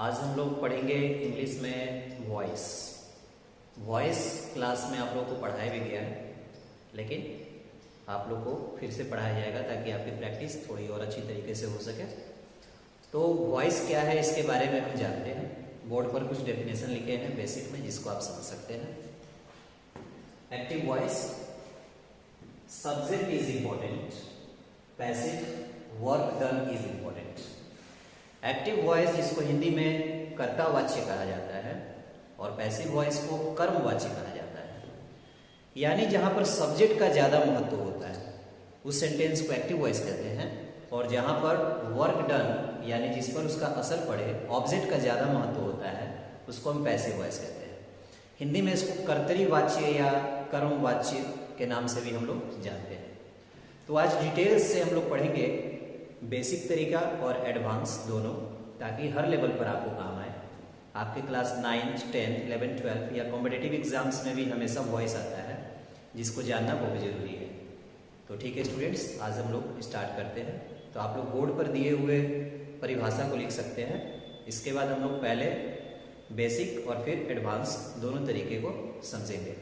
आज हम लोग पढ़ेंगे इंग्लिश में वॉइस। वॉइस क्लास में आप लोगों को पढ़ाया भी गया है, लेकिन आप लोग को फिर से पढ़ाया जाएगा ताकि आपकी प्रैक्टिस थोड़ी और अच्छी तरीके से हो सके। तो वॉइस क्या है इसके बारे में हम जानते हैं। बोर्ड पर कुछ डेफिनेशन लिखे हैं बेसिक में, जिसको आप समझ सकते हैं। Active voice, subject is important, passive work done is important. Active voice जिसको हिंदी में कर्तावाच्य कहा जाता है और पैसिव वॉइस को कर्मवाच्य कहा जाता है, यानी जहां पर सब्जेक्ट का ज्यादा महत्व होता है उस सेंटेंस को एक्टिव वॉइस कहते हैं, और जहां पर वर्क डन यानी जिस पर उसका असर पड़े ऑब्जेक्ट का ज्यादा महत्व होता है उसको हम पैसिव वॉइस कहते हैं। हिंदी में इसको कर्तरीवाच्य या कर्मवाच्य के नाम से भी हम लोग जानते हैं। तो आज डिटेल्स से हम लोग पढ़ेंगे बेसिक तरीका और एडवांस दोनों, ताकि हर लेवल पर आपको काम आए। आपके क्लास 9, 10, 11, 12 या कॉम्पिटिटिव एग्जाम्स में भी हमेशा वॉइस आता है, जिसको जानना बहुत जरूरी है। तो ठीक है स्टूडेंट्स, आज हम लोग स्टार्ट करते हैं। तो आप लोग बोर्ड पर दिए हुए परिभाषा को लिख सकते हैं। इसके बाद हम लोग पहले बेसिक और फिर एडवांस दोनों तरीके को समझेंगे।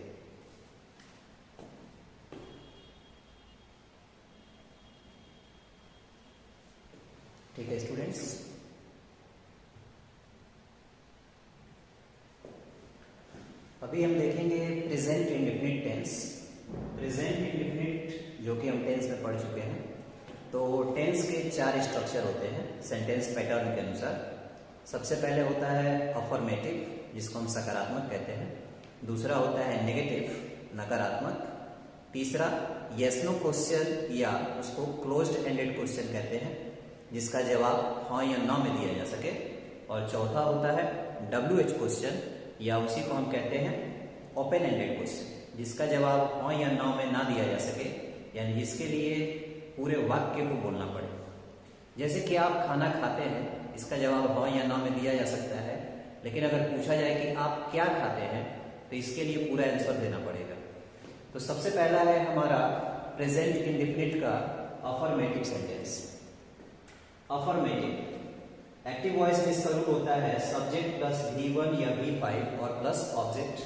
ठीक है स्टूडेंट्स, अभी हम देखेंगे present indefinite tense. Present indefinite जो कि हम टेंस में पढ़ चुके हैं। तो टेंस के 4 स्ट्रक्चर होते हैं सेंटेंस पैटर्न के अनुसार। सबसे पहले होता है अफर्मेटिव, जिसको हम सकारात्मक कहते हैं। दूसरा होता है नेगेटिव, नकारात्मक। तीसरा यस नो क्वेश्चन या उसको क्लोज्ड एंडेड क्वेश्चन कहते हैं, जिसका जवाब हाँ या ना में दिया जा सके। और चौथा होता है WH क्वेश्चन, या उसी को हम कहते हैं ओपन एंडेड क्वेश्चन, जिसका जवाब हाँ या ना में ना दिया जा सके, यानी जिसके लिए पूरे वाक्य को बोलना पड़े। जैसे कि आप खाना खाते हैं, इसका जवाब हाँ या ना में दिया जा सकता है, लेकिन अगर पूछा जाए कि आप क्या खाते हैं तो इसके लिए पूरा आंसर देना पड़ेगा। तो सबसे पहला है हमारा प्रेजेंट इंडेफिनिट का affirmative sentence. Affirmative active voice में इसका रूल होता है सब्जेक्ट प्लस V1 या V5 और प्लस ऑब्जेक्ट,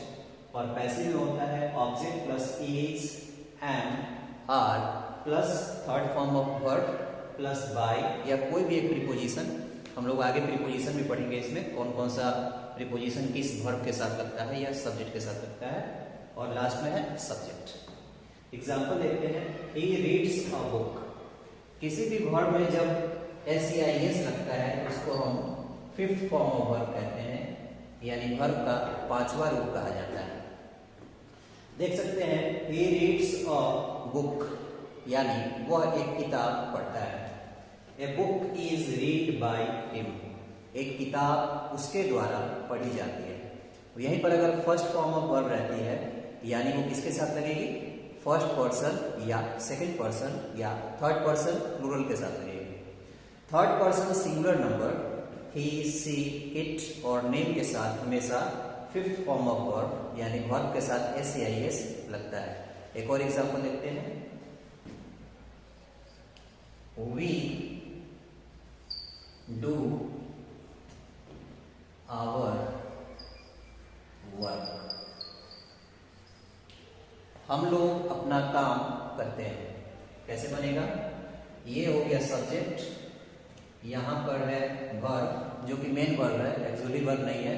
और पैसिव में होता है object plus is, am, are plus third form of verb plus by या कोई भी एक प्रीपोजिशन। हम लोग आगे प्रीपोजिशन भी पढ़ेंगे, इसमें कौन कौन सा प्रीपोजिशन किस वर्ब के साथ लगता है या सब्जेक्ट के साथ लगता है, और लास्ट में है सब्जेक्ट। एग्जाम्पल देखते हैं, he reads a book। किसी भी वर्ब में जब SEIS लगता है तो उसको हम फिफ्थ फॉर्म ऑफ वर्ब कहते हैं, यानी वर्ब का 5वां रूप कहा जाता है। देख सकते हैं he reads a book, यानी वह एक किताब पढ़ता है। A book is read by him, एक किताब उसके द्वारा पढ़ी जाती है। यहीं पर अगर फर्स्ट फॉर्म ऑफ वर्ब रहती है, यानी वो किसके साथ लगेगी? फर्स्ट पर्सन या सेकंड पर्सन या थर्ड पर्सन प्लूरल के साथ लगेगी। Third person singular number he, she, it और नेम के साथ हमेशा फिफ्थ फॉर्म ऑफ वर्ब यानी वर्ब के साथ SEIS लगता है। एक और एग्जांपल देखते हैं, we do our work। हम लोग अपना काम करते हैं। कैसे बनेगा? ये हो गया सब्जेक्ट, यहां पर है वर्ब जो कि मेन वर्ब है, एक्सुअली वर्ब नहीं है।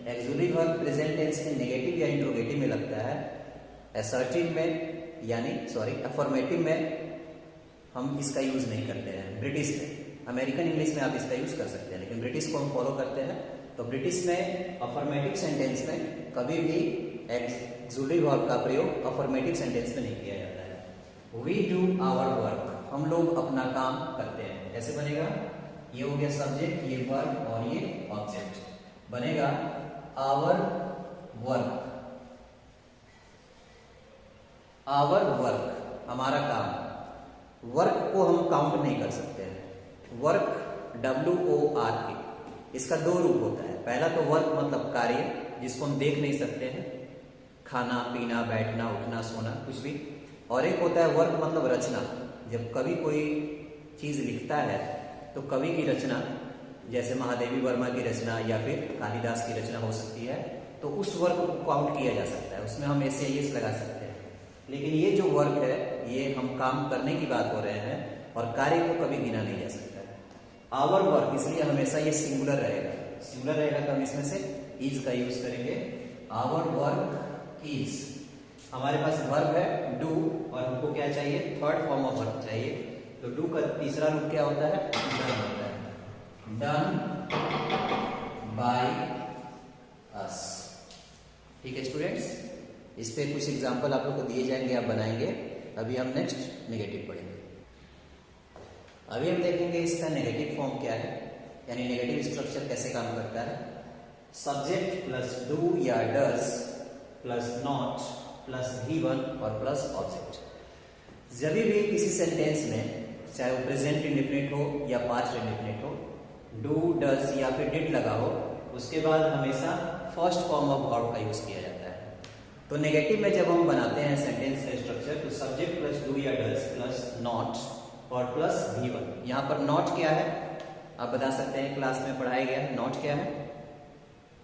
एक्सुअली वर्ब प्रेजेंट टेंस में नेगेटिव या इंट्रोगेटिव में लगता है। असर्टिव में यानी अफर्मेटिव में हम इसका यूज नहीं करते हैं। ब्रिटिश में, अमेरिकन इंग्लिश में आप इसका यूज कर सकते हैं, लेकिन ब्रिटिश को हम फॉलो करते हैं। तो ब्रिटिश में अफर्मेटिव सेंटेंस में कभी भी एक्सुअली वर्ब का प्रयोग अफर्मेटिव सेंटेंस में नहीं किया जाता है। वी डू आवर वर्क, हम लोग अपना काम करते हैं। कैसे बनेगा? ये हो गया सब्जेक्ट, ये वर्ब और ये ऑब्जेक्ट। बनेगा आवर वर्क। आवर वर्क हमारा काम। वर्क को हम काउंट नहीं कर सकते हैं। वर्क WORK, इसका 2 रूप होता है। पहला तो वर्क मतलब कार्य, जिसको हम देख नहीं सकते हैं, खाना पीना बैठना उठना सोना कुछ भी। और एक होता है वर्क मतलब रचना। जब कवि कोई चीज लिखता है तो कवि की रचना जैसे महादेवी वर्मा की रचना या फिर कालिदास की रचना हो सकती है, तो उस वर्क को काउंट किया जा सकता है, उसमें हम ऐसे एस लगा सकते हैं। लेकिन ये जो वर्क है ये हम काम करने की बात हो रहे हैं और कार्य को कभी गिना नहीं जा सकता है। आवर वर्क, इसलिए हमेशा ये सिंगुलर रहेगा। सिंगुलर रहेगा तो हम इसमें से इज का यूज करेंगे। आवर वर्क इज, हमारे पास वर्ब है डू और हमको क्या चाहिए, थर्ड फॉर्म ऑफ वर्ब चाहिए। तो डू का तीसरा रूप क्या होता है, डन होता है। Done by us. ठीक है स्टूडेंट्स, इस पे कुछ एग्जांपल आप लोग को दिए जाएंगे, आप बनाएंगे। अभी हम नेक्स्ट नेगेटिव पढ़ेंगे। अभी हम देखेंगे इसका नेगेटिव फॉर्म क्या है, यानी नेगेटिव स्ट्रक्चर कैसे काम करता है। सब्जेक्ट प्लस डू या does plus not plus V1 और प्लस ऑब्जेक्ट। जब भी किसी सेंटेंस में, चाहे वो प्रेजेंट इंडेफिनिट हो या पास्ट इंडेफिनिट हो, डू डज या फिर डिड लगा हो, उसके बाद हमेशा फर्स्ट फॉर्म ऑफ वर्ब का यूज किया जाता है। तो नेगेटिव में जब हम बनाते हैं सेंटेंस का स्ट्रक्चर, तो सब्जेक्ट प्लस डू या डज प्लस नॉट और प्लस V1। यहाँ पर नॉट क्या है आप बता सकते हैं, क्लास में पढ़ाया गया है। नॉट क्या है,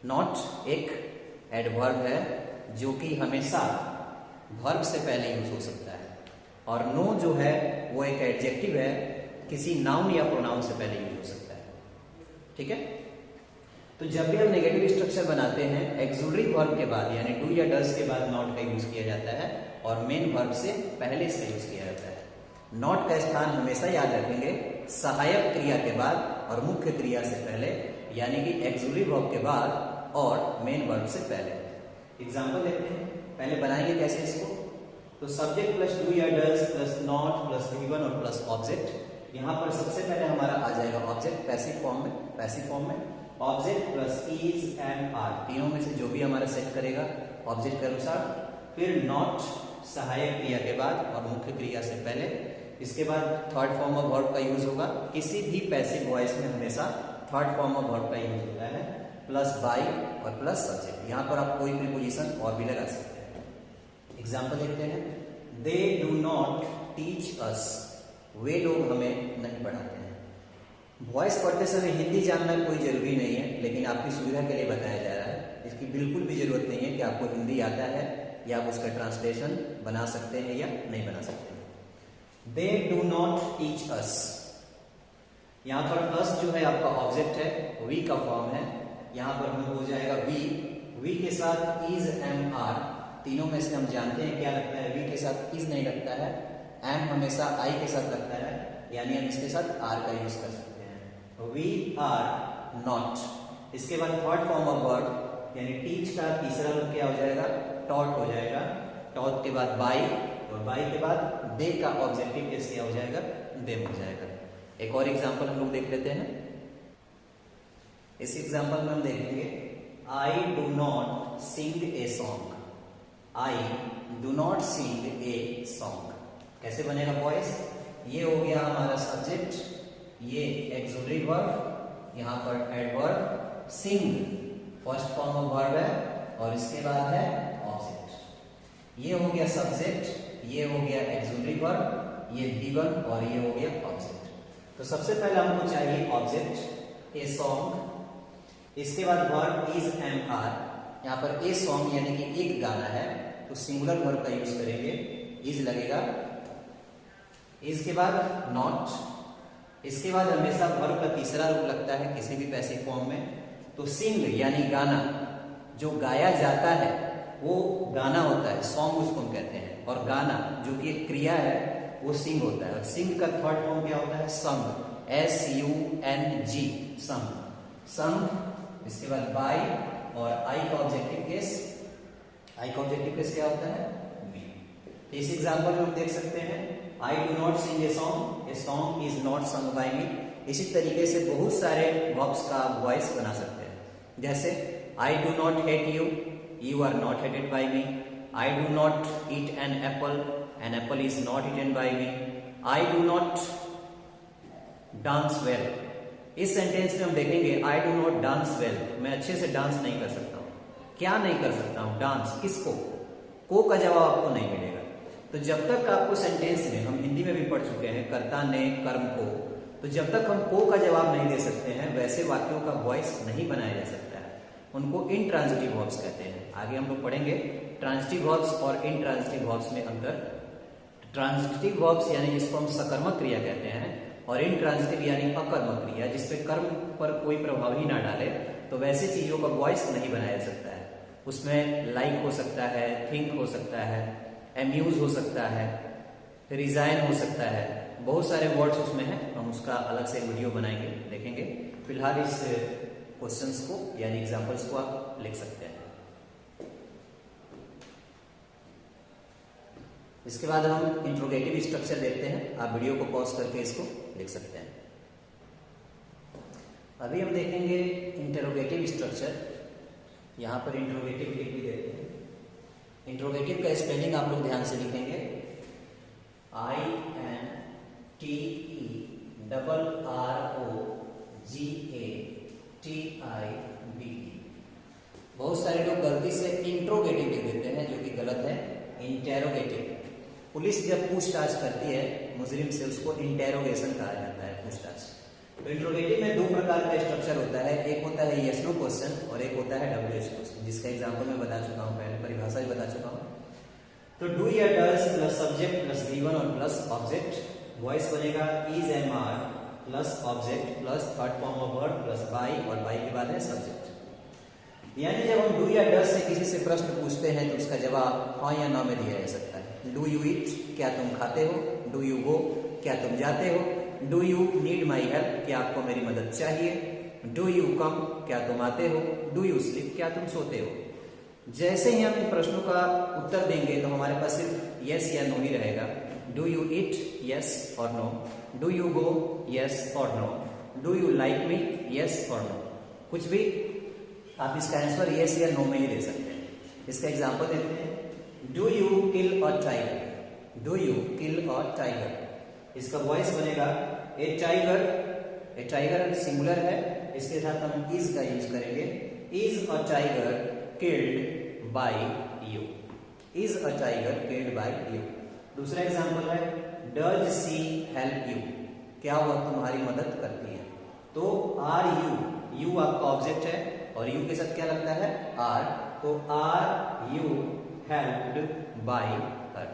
नॉट एक एडवर्ब है जो कि हमेशा वर्ब से पहले यूज हो सकता है, और नो जो है वो एक एडजेक्टिव है, किसी नाउन या प्रोनाउन से पहले यूज हो सकता है। ठीक है, तो जब भी हम नेगेटिव स्ट्रक्चर बनाते हैं, एक्सुलरी वर्ब के बाद यानी डू या डज के बाद नॉट का यूज किया जाता है और मेन वर्ब से पहले इसका यूज किया जाता है। नॉट का स्थान हमेशा याद रखेंगे सहायक क्रिया के बाद और मुख्य क्रिया से पहले, यानी कि एक्सुलरी वर्ब के बाद और मेन वर्ब से पहले। एग्जाम्पल देखते हैं, पहले बनाएंगे कैसे इसको। तो सब्जेक्ट प्लस डू या does plus not plus V1 और प्लस ऑब्जेक्ट। यहाँ पर सबसे पहले हमारा आ जाएगा ऑब्जेक्ट पैसिव फॉर्म में। पैसिव फॉर्म में object plus is and are, तीनों में से जो भी हमारा सेट करेगा ऑब्जेक्ट के अनुसार। फिर नॉट सहायक क्रिया के बाद और मुख्य क्रिया से पहले। इसके बाद थर्ड फॉर्म ऑफ वर्ब का यूज होगा। किसी भी पैसिव वॉइस में हमेशा थर्ड फॉर्म ऑफ वर्ब का यूज होता है, प्लस बाय और प्लस सब्जेक्ट। यहाँ पर आप कोई प्रीपोजिशन और भी लगा सकते हैं। एग्जाम्पल देखते हैं, they do not teach us, वे लोग हमें नहीं पढ़ाते हैं। वॉइस पढ़ते समय हिंदी जानना कोई जरूरी नहीं है, लेकिन आपकी सुविधा के लिए बताया जा रहा है। इसकी बिल्कुल भी जरूरत नहीं है कि आपको हिंदी आता है या आप उसका ट्रांसलेशन बना सकते हैं या नहीं बना सकते हैं। दे डू नॉट टीच अस, यहाँ पर अस जो है आपका ऑब्जेक्ट है, वी का फॉर्म है। यहाँ पर हम हो जाएगा वी के साथ इज एम आर, तीनों में से हम जानते हैं क्या लगता है, वी के साथ इज नहीं लगता है, एम हमेशा आई के साथ लगता है, यानी हम इसके साथ आर का यूज कर सकते हैं। We are not. इसके बाद थर्ड फॉर्म ऑफ वर्ब यानी टीच का तीसरा रूप क्या हो जाएगा, टॉट हो जाएगा। टॉट के बाद बाई और बाई के बाद दे का ऑब्जेक्टिव केस क्या हो जाएगा, देम हो जाएगा। एक और एग्जांपल हम लोग देख लेते हैं। इस एग्जांपल में हम देखेंगे, I do not sing a song. I do not sing a song कैसे बनेगा बॉयज, ये हो गया हमारा सब्जेक्ट, ये एक्सुलरी वर्ब, यहाँ पर adverb, sing first form of verb है और इसके बाद है ऑब्जेक्ट। ये हो गया सब्जेक्ट, ये हो गया एक्सुलरी वर्ब, ये V1 और ये हो गया ऑब्जेक्ट। तो सबसे पहले हमको चाहिए ऑब्जेक्ट ए सॉन्ग, इसके बाद वर्ब इज एम आर। यहाँ पर ए सॉन्ग यानी कि एक गाना है, तो सिंगुलर वर्ब का यूज करेंगे, इज लगेगा। इसके बाद नॉट। इसके बाद हमेशा वर्ब का तीसरा रूप लगता है किसी भी पैसिव फॉर्म में, तो सिंग यानी गाना, जो गाया जाता है वो गाना होता है, सॉन्ग उसको हम कहते हैं। और गाना जो कि एक क्रिया है वो सिंग होता है। और सिंग का थर्ड फॉर्म क्या होता है, संग, SUNG, संग, संग। इसके बाद बाय और आई का ऑब्जेक्टिव केस, आई का ऑब्जेक्टिव केस क्या होता है, बी। इस एग्जांपल में हम देख सकते हैं, I do not sing a song is not sung by me. इसी तरीके से बहुत सारे वर्ब्स का वॉइस बना सकते हैं, जैसे I do not hate you, you are not hated by me. I do not eat an apple is not eaten by me. I do not dance well. इस सेंटेंस में हम देखेंगे I do not dance well, मैं अच्छे से dance नहीं कर सकता हूँ। क्या नहीं कर सकता हूँ, डांस, किसको, को का जवाब आपको नहीं मिलेगा। तो जब तक आपको सेंटेंस में, हम हिंदी में भी पढ़ चुके हैं, कर्ता ने कर्म को तो जब तक हम को का जवाब नहीं दे सकते हैं वैसे वाक्यों का वॉइस नहीं बनाया जा सकता है, उनको इंट्रांजिटिव वर्ब्स कहते हैं। आगे हम लोग पढ़ेंगे ट्रांजिटिव वर्ब्स और इंट्रांजिटिव वर्ब्स में अंतर। ट्रांजिटिव वर्ब्स यानी जिसको हम सकर्मक क्रिया कहते हैं, और इंट्रांजिटिव यानी अकर्मक क्रिया जिसपे कर्म पर कोई प्रभाव ही ना डाले, तो वैसे चीजों का वॉइस नहीं बनाया जा सकता है। उसमें लाइक हो सकता है, थिंक हो सकता है, एम्यूज हो सकता है, रिजाइन हो सकता है, बहुत सारे वर्ड्स उसमें हैं। हम उसका अलग से वीडियो बनाएंगे, देखेंगे। फिलहाल इस क्वेश्चंस को यानी एग्जांपल्स को आप लिख सकते हैं। इसके बाद हम इंट्रोगेटिव स्ट्रक्चर देखते हैं। आप वीडियो को पॉज करके इसको लिख सकते हैं। अभी हम देखेंगे इंटरोगेटिव स्ट्रक्चर। यहां पर इंट्रोगेटिव लिख भी देते हैं। इंट्रोगेटिव का स्पेलिंग आप लोग ध्यान से लिखेंगे, INTERROGATIV। बहुत सारे लोग गलती से इंट्रोगेटिव लिख देते हैं, जो कि गलत है, इंटेरोगेटिव। पुलिस जब पूछताछ करती है मुजरिम से, उसको इंटेरोगेशन कहा जाता है, पूछताछ। तो इंट्रोगेटिव में दो प्रकार का स्ट्रक्चर होता है, एक होता है यस नो क्वेश्चन और एक होता है WH क्वेश्चन, जिसका एग्जांपल मैं बता चुका हूं, पहले परिभाषा भी बता चुका हूं। तो डू या does plus subject plus V1 और प्लस ऑब्जेक्ट, वॉइस बनेगा is am are plus object plus third form of word plus by, और बाई के बाद है सब्जेक्ट। यानी जब हम डू या डज से किसी से प्रश्न पूछते हैं तो उसका जवाब हाँ या ना में दिया जा सकता है। डू यू ईट, क्या तुम खाते हो? डू यू गो, क्या तुम जाते हो? Do you need my help, क्या आपको मेरी मदद चाहिए? डू यू कम, क्या तुम आते हो? डू यू स्लीप, क्या तुम सोते हो? जैसे ही हम इन प्रश्नों का उत्तर देंगे तो हमारे पास सिर्फ यस या नो ही रहेगा। डू यू ईट, यस और no. Do you go, yes और no. Do you like me, yes और नो। कुछ भी आप इसका आंसर यस या नो में ही दे सकते हैं। इसका एग्जांपल देते हैं, do you kill a tiger? Do you kill a tiger, इसका वॉइस बनेगा ए टाइगर। ए टाइगर सिंगुलर है, इसके साथ हम इज का यूज करेंगे। Is a tiger killed by you? Is a tiger killed by you. दूसरा एग्जांपल है, डज सी हेल्प यू? क्या वह तुम्हारी मदद करती है? तो आर यू, यू आपका ऑब्जेक्ट है और यू के साथ क्या लगता है? आर। तो are you helped by her,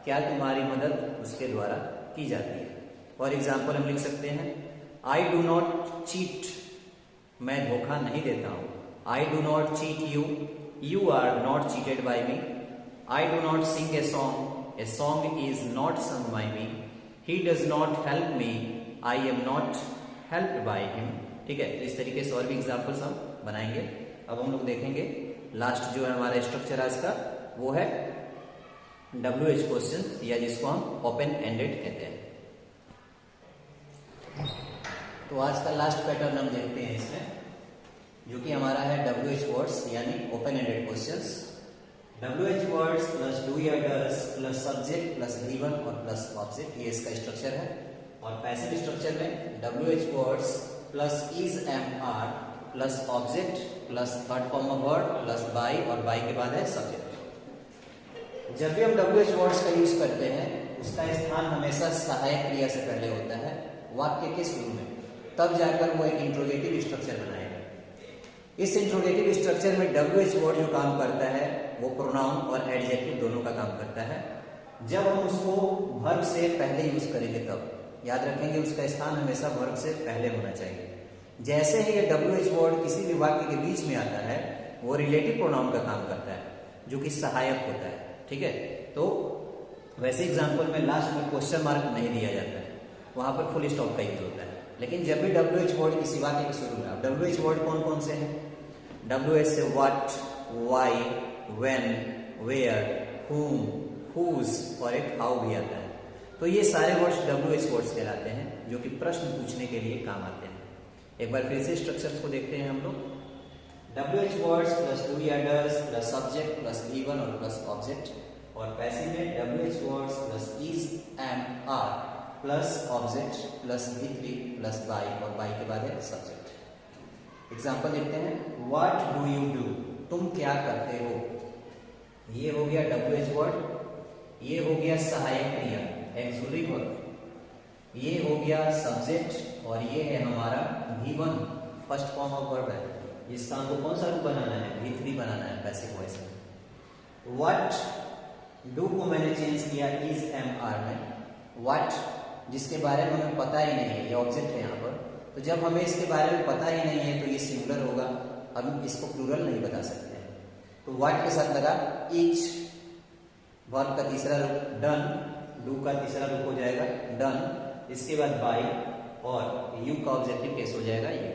क्या तुम्हारी मदद उसके द्वारा की जाती है? फॉर एग्जाम्पल हम लिख सकते हैं, आई डू नॉट चीट, मैं धोखा नहीं देता हूं। I do not cheat you, you are not cheated by me. I do not sing a song is not sung by me। He does not help me, I am not helped by him. ठीक है, तो इस तरीके से और भी examples हम बनाएंगे। अब हम लोग देखेंगे लास्ट जो है हमारा स्ट्रक्चर आज का, वो है WH क्वेश्चन, या जिसको हम ओपन एंडेड कहते हैं। तो आज का लास्ट पैटर्न हम देखते हैं इसमें, जो कि हमारा है WH वर्ड्स यानी open ended questions. WH words plus do या does plus subject plus V1 और प्लस ऑब्जेक्ट, ये इसका स्ट्रक्चर है। और पैसिव स्ट्रक्चर में WH words plus is am are plus object plus third form of word plus by, और by के बाद है सब्जेक्ट। जब भी हम WH वर्ड्स का यूज करते हैं उसका स्थान हमेशा सहायक क्रिया से पहले होता है, वाक्य के शुरू में, तब जाकर वो एक इंट्रोगेटिव स्ट्रक्चर बनाएगा। इस इंट्रोगेटिव स्ट्रक्चर में WH वर्ड जो काम करता है वो प्रोनाउन और एडजेक्टिव दोनों का काम करता है। जब हम उसको वर्ब से पहले यूज करेंगे तब याद रखेंगे उसका स्थान हमेशा वर्ब से पहले होना चाहिए। जैसे ही ये WH वर्ड किसी भी वाक्य के बीच में आता है वो रिलेटिव प्रोनाउन का काम करता है, जो कि सहायक होता है। ठीक है, तो वैसे एग्जाम्पल में लास्ट में क्वेश्चन मार्क नहीं दिया जाता है, वहां पर फुल स्टॉप का यूज होता है। लेकिन जब भी WH वर्ड किसी वाक्य के शुरू में, WH वर्ड कौन कौन से हैं? WH से what, why, when, where, whom, whose और एक हाउ भी आता है। तो ये सारे वर्ड्स WH वर्ड्स कहलाते हैं, जो कि प्रश्न पूछने के लिए काम आते हैं। एक बार फिर से स्ट्रक्चर्स को देखते हैं हम लोग। WH वर्ड्स प्लस डू या does plus subject plus V1 और प्लस ऑब्जेक्ट, और पैसिव में WH words plus is am are plus object plus V3 plus by, और बाई के बाद है सब्जेक्ट। एग्जाम्पल देखते हैं, व्हाट डू यू डू? तुम क्या करते हो? ये हो गया WH वर्ड, ये हो गया सहायक क्रिया एक्सुलरी वर्ब, ये हो गया सब्जेक्ट और ये है हमारा V1 first form of verb है। इसका हमको कौन सा रूप बनाना है, V3 बनाना है पैसिव वॉइस में। व्हाट डू को मैंने चेंज किया इज एम आर में। व्हाट जिसके बारे में हमें पता ही नहीं है, ये ऑब्जेक्ट है यहाँ पर, तो जब हमें इसके बारे में पता ही नहीं है तो ये सिंगुलर होगा, हम इसको प्लूरल नहीं बता सकते हैं। तो व्हाट के साथ लगा ईच, वर्ब का तीसरा रूप डन, डू का तीसरा रूप हो जाएगा डन, इसके बाद बाय और यू का ऑब्जेक्टिव केस हो जाएगा यू।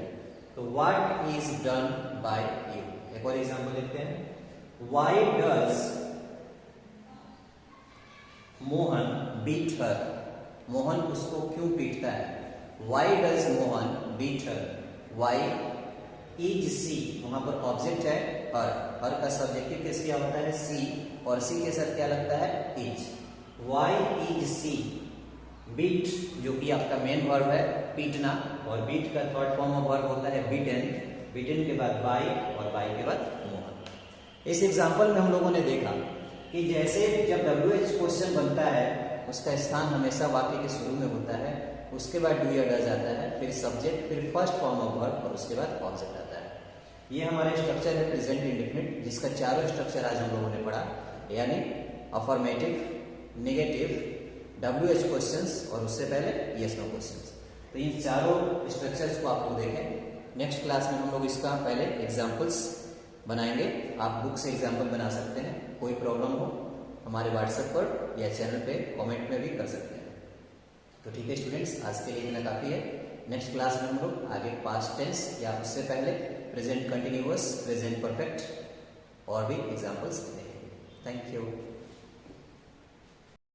तो what is done by you. एक और एग्जांपल देखते हैं। Why does Mohan beat her. Mohan उसको क्यों पीटता है। Why does Mohan beat her. Why is she, वहां पर ऑब्जेक्ट है हर, हर का सब्जेक्टिव केस क्या होता है सी, और सी के साथ क्या लगता है is. Why is she beat, जो कि आपका मेन वर्ब है पीटना, और बीट का थर्ड फॉर्म ऑफ वर्ब होता है बीटन, बीटन के बाद बाय और बाय के बाद मोहन। इस एग्जांपल में हम लोगों ने देखा कि जैसे जब WH क्वेश्चन बनता है उसका स्थान हमेशा वाक्य के शुरू में होता है, उसके बाद डू या डज आता है, फिर सब्जेक्ट, फिर फर्स्ट फॉर्म ऑफ वर्ब और उसके बाद ऑब्जेक्ट आता है। ये हमारा स्ट्रक्चर है प्रेजेंट इंडेफिनिट, जिसका चारों स्ट्रक्चर आज हम लोगों ने पढ़ा, यानी अफर्मेटिव, नेगेटिव, WH क्वेश्चंस और उससे पहले यस नो क्वेश्चंस। तो इन चारों स्ट्रक्चर्स को आप लोग देखें। नेक्स्ट क्लास में हम लोग इसका पहले एग्जाम्पल्स बनाएंगे। आप बुक से एग्जाम्पल बना सकते हैं, कोई प्रॉब्लम हो हमारे व्हाट्सएप पर या चैनल पे कमेंट में भी कर सकते हैं। तो ठीक है स्टूडेंट्स, आज के लिए इतना काफ़ी है। नेक्स्ट क्लास में हम लोग आगे पास्ट टेंस या उससे पहले प्रेजेंट कंटिन्यूअस, प्रेजेंट परफेक्ट और भी एग्जाम्पल्स देखेंगे। Thank you.